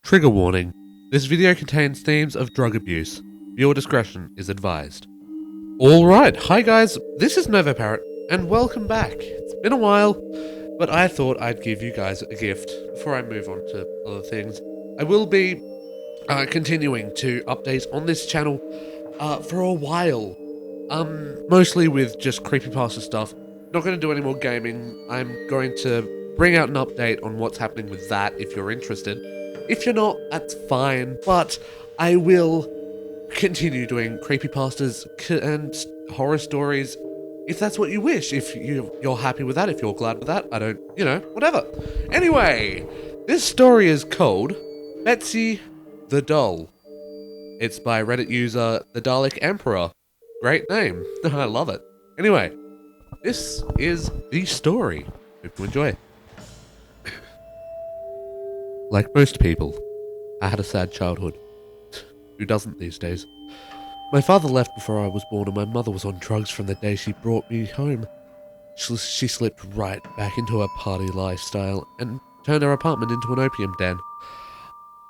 Trigger warning. This video contains themes of drug abuse. Viewer discretion is advised. Alright, hi guys, this is Nova Parrot, and welcome back. It's been a while, but I thought I'd give you guys a gift before I move on to other things. I will be continuing to update on this channel for a while. Mostly with just creepypasta stuff. Not going to do any more gaming. I'm going to bring out an update on what's happening with that if you're interested. If you're not, that's fine, but I will continue doing creepypastas and horror stories if that's what you wish. If you're happy with that, if you're glad with that, I don't, whatever. Anyway, this story is called Betsy The Doll. It's by Reddit user The Dalek Emperor. Great name. I love it. Anyway, this is the story. Hope you enjoy. Like most people, I had a sad childhood. Who doesn't these days? My father left before I was born, and my mother was on drugs from the day she brought me home. She slipped right back into her party lifestyle and turned her apartment into an opium den.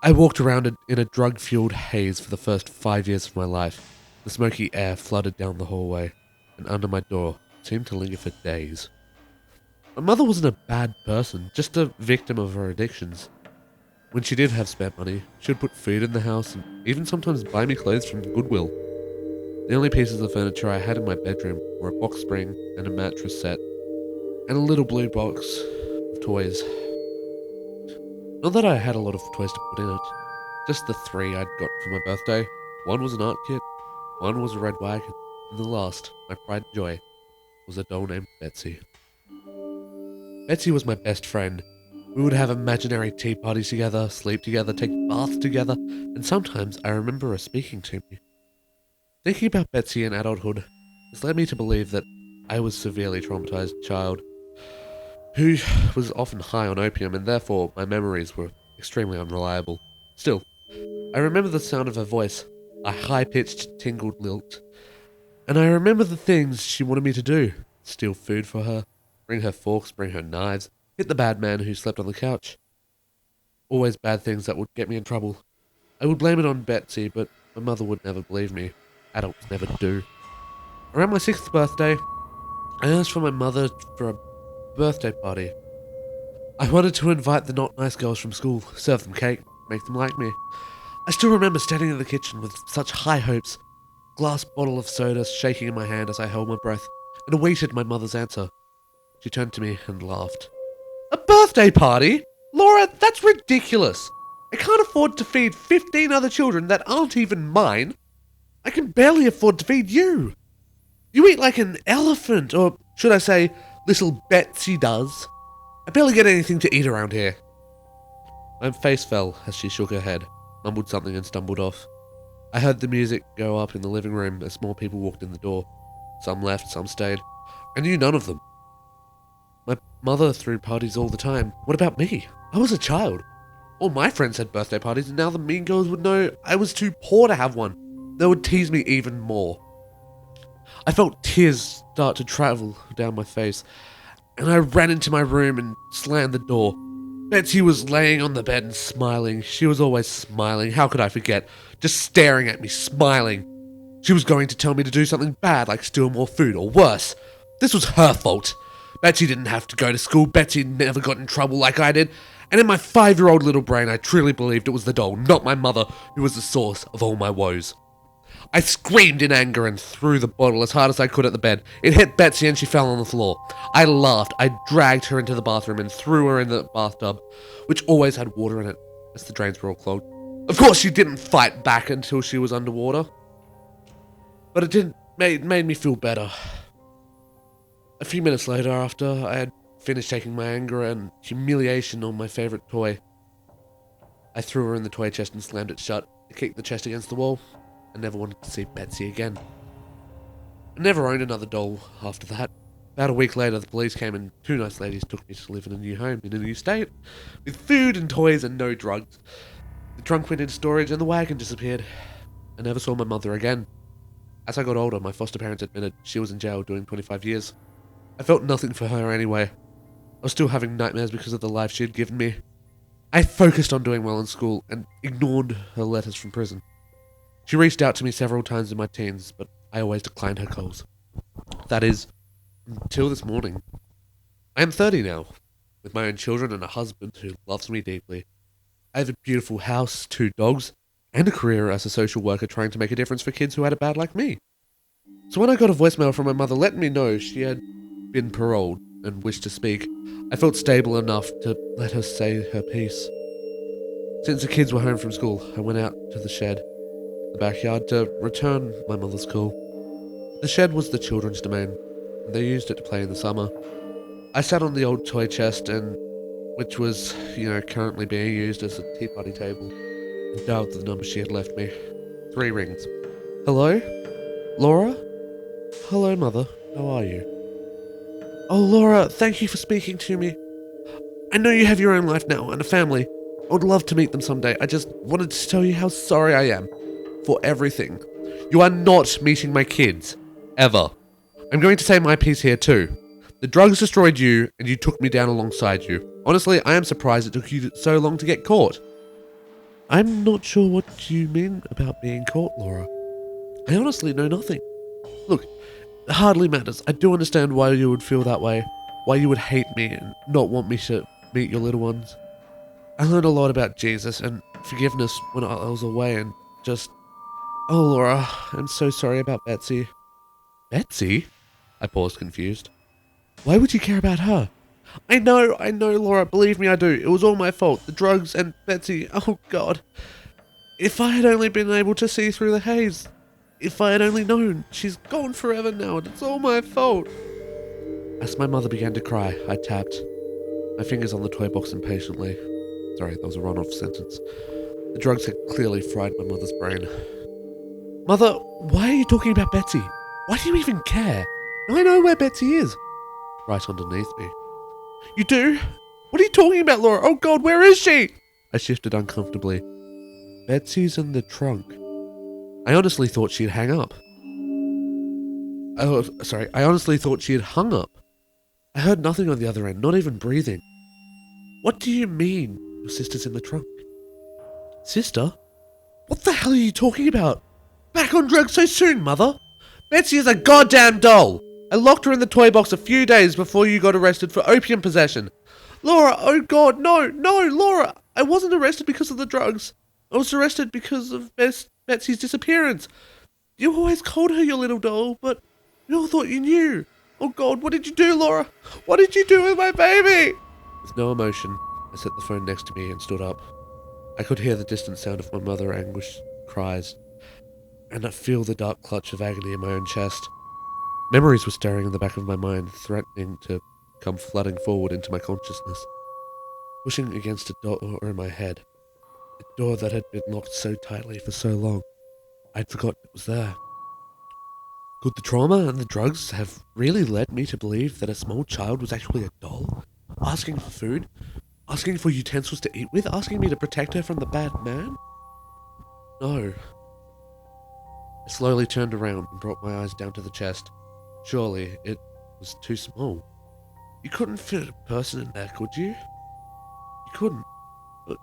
I walked around in a drug-fueled haze for the first 5 years of my life. The smoky air flooded down the hallway, and under my door seemed to linger for days. My mother wasn't a bad person, just a victim of her addictions. When she did have spare money, she would put food in the house and even sometimes buy me clothes from Goodwill. The only pieces of furniture I had in my bedroom were a box spring and a mattress set, and a little blue box of toys. Not that I had a lot of toys to put in it, just the 3 I'd got for my birthday. One was an art kit, one was a red wagon, and the last, my pride and joy, was a doll named Betsy. Betsy was my best friend. We would have imaginary tea parties together, sleep together, take baths together, and sometimes I remember her speaking to me. Thinking about Betsy in adulthood has led me to believe that I was a severely traumatized child who was often high on opium, and therefore my memories were extremely unreliable. Still, I remember the sound of her voice, a high-pitched, tingled lilt, and I remember the things she wanted me to do: steal food for her, bring her forks, bring her knives, hit the bad man who slept on the couch. Always bad things that would get me in trouble. I would blame it on Betsy, but my mother would never believe me. Adults never do. Around my 6th birthday, I asked for my mother for a birthday party. I wanted to invite the not nice girls from school, serve them cake, make them like me. I still remember standing in the kitchen with such high hopes, glass bottle of soda shaking in my hand as I held my breath, and awaited my mother's answer. She turned to me and laughed. "A birthday party? Laura, that's ridiculous. I can't afford to feed 15 other children that aren't even mine. I can barely afford to feed you. You eat like an elephant, or should I say, little Betsy does. I barely get anything to eat around here." My face fell as she shook her head, mumbled something and stumbled off. I heard the music go up in the living room as more people walked in the door. Some left, some stayed. I knew none of them. My mother threw parties all the time. What about me? I was a child. All my friends had birthday parties, and now the mean girls would know I was too poor to have one. They would tease me even more. I felt tears start to travel down my face, and I ran into my room and slammed the door. Betsy was laying on the bed and smiling. She was always smiling. How could I forget? Just staring at me, smiling. She was going to tell me to do something bad, like steal more food, or worse. This was her fault. Betsy didn't have to go to school. Betsy never got in trouble like I did. And in my 5-year-old little brain, I truly believed it was the doll, not my mother, who was the source of all my woes. I screamed in anger and threw the bottle as hard as I could at the bed. It hit Betsy and she fell on the floor. I laughed. I dragged her into the bathroom and threw her in the bathtub, which always had water in it, as the drains were all clogged. Of course, she didn't fight back until she was underwater. But it made me feel better. A few minutes later, after I had finished taking my anger and humiliation on my favourite toy, I threw her in the toy chest and slammed it shut. I kicked the chest against the wall. I never wanted to see Betsy again. I never owned another doll after that. About a week later, the police came and 2 nice ladies took me to live in a new home, in a new state, with food and toys and no drugs. The trunk went into storage and the wagon disappeared. I never saw my mother again. As I got older, my foster parents admitted she was in jail doing 25 years. I felt nothing for her anyway. I was still having nightmares because of the life she had given me. I focused on doing well in school and ignored her letters from prison. She reached out to me several times in my teens, but I always declined her calls. That is, until this morning. I am 30 now, with my own children and a husband who loves me deeply. I have a beautiful house, 2 dogs, and a career as a social worker trying to make a difference for kids who had it bad like me. So when I got a voicemail from my mother letting me know she had been paroled and wished to speak, I felt stable enough to let her say her piece. Since the kids were home from school, I went out to the shed, the backyard, to return my mother's call. The shed was the children's domain, and they used it to play in the summer. I sat on the old toy chest, which was, currently being used as a tea party table, and dialed the number she had left me. 3 rings. Hello? Laura? Hello, Mother. How are you? Oh, Laura, thank you for speaking to me. I know you have your own life now and a family. I would love to meet them someday. I just wanted to tell you how sorry I am for everything. You are not meeting my kids. Ever. I'm going to say my piece here too. The drugs destroyed you, and you took me down alongside you. Honestly, I am surprised it took you so long to get caught. I'm not sure what you mean about being caught, Laura. I honestly know nothing. Look, it hardly matters. I do understand why you would feel that way, why you would hate me and not want me to meet your little ones. I learned a lot about Jesus and forgiveness when I was away, and just... Oh, Laura, I'm so sorry about Betsy. Betsy? I paused, confused. Why would you care about her? I know, Laura. Believe me, I do. It was all my fault. The drugs and Betsy. Oh, God. If I had only been able to see through the haze. If I had only known. She's gone forever now, and it's all my fault. As my mother began to cry, I tapped my fingers on the toy box impatiently. Sorry, that was a run-off sentence. The drugs had clearly fried my mother's brain. Mother, why are you talking about Betsy? Why do you even care? I know where Betsy is. Right underneath me. You do? What are you talking about, Laura? Oh, God, where is she? I shifted uncomfortably. Betsy's in the trunk. I honestly thought she'd hang up. I honestly thought she had hung up. I heard nothing on the other end, not even breathing. What do you mean, your sister's in the trunk? Sister? What the hell are you talking about? Back on drugs so soon, Mother? Betsy is a goddamn doll! I locked her in the toy box a few days before you got arrested for opium possession. Laura, oh God, no, Laura! I wasn't arrested because of the drugs. I was arrested because of Betsy's disappearance. You always called her your little doll, but we all thought you knew. Oh God, what did you do, Laura? What did you do with my baby? With no emotion, I set the phone next to me and stood up. I could hear the distant sound of my mother's anguished cries, and I feel the dark clutch of agony in my own chest. Memories were stirring in the back of my mind, threatening to come flooding forward into my consciousness. Pushing against a door in my head, a door that had been locked so tightly for so long, I'd forgotten it was there. Could the trauma and the drugs have really led me to believe that a small child was actually a doll? Asking for food? Asking for utensils to eat with? Asking me to protect her from the bad man? No. I slowly turned around and brought my eyes down to the chest. Surely it was too small. You couldn't fit a person in there, could you? You couldn't. But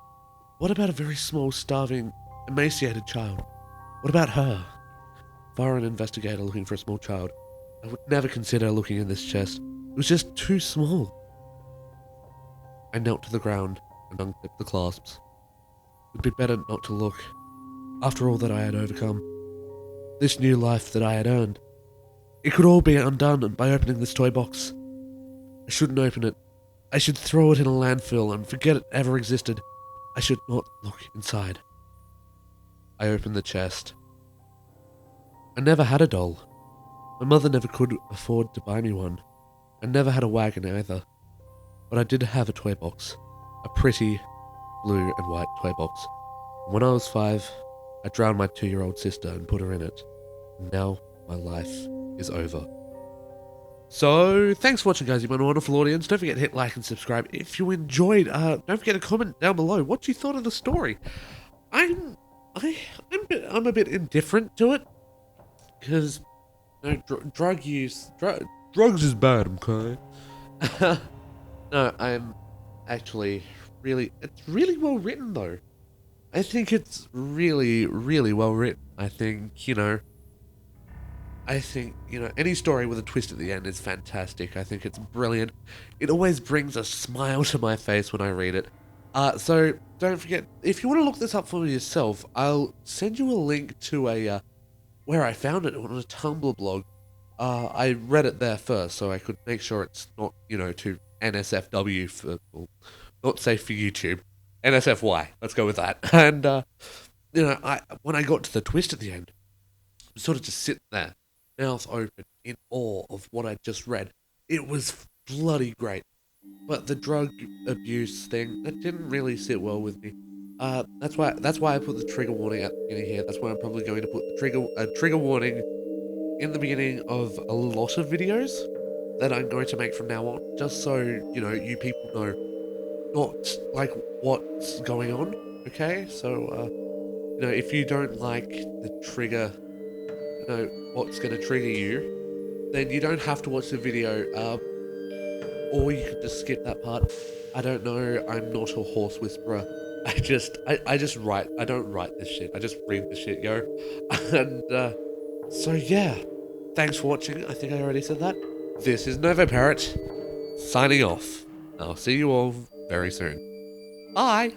what about a very small, starving, emaciated child? What about her? If I were an investigator looking for a small child, I would never consider looking in this chest. It was just too small. I knelt to the ground and unclipped the clasps. It would be better not to look. After all that I had overcome, this new life that I had earned, it could all be undone by opening this toy box. I shouldn't open it. I should throw it in a landfill and forget it ever existed. I should not look inside. I opened the chest. I never had a doll. My mother never could afford to buy me one. I never had a wagon either. But I did have a toy box. A pretty blue and white toy box. When I was 5, I drowned my 2-year-old sister and put her in it. And now my life is over. So, thanks for watching, guys. You've been a wonderful audience. Don't forget to hit like and subscribe if you enjoyed. Don't forget to comment down below what you thought of the story. I'm a bit indifferent to it because drug use, drugs is bad. Okay. No, I'm actually it's really well written though. I think it's really, really well written. I think, any story with a twist at the end is fantastic. I think it's brilliant. It always brings a smile to my face when I read it. So don't forget, if you want to look this up for yourself, I'll send you a link to where I found it on a Tumblr blog. I read it there first, so I could make sure it's not, too NSFW for, well, not safe for YouTube. NSFY, let's go with that. And, when I got to the twist at the end, I'm sort of just sitting there, mouth open, in awe of what I just read. It was bloody great. But the drug abuse thing, that didn't really sit well with me. That's why I put the trigger warning at the beginning here. That's why I'm probably going to put the trigger warning in the beginning of a lot of videos that I'm going to make from now on, just so, you people know not like what's going on, okay? So, if you don't like the trigger, what's going to trigger you, then you don't have to watch the video, or you could just skip that part. I don't know, I'm not a horse whisperer. I just write. I don't write this shit. I just read the shit, yo. And, so yeah. Thanks for watching. I think I already said that. This is Nova Parrot, signing off. I'll see you all very soon. Bye!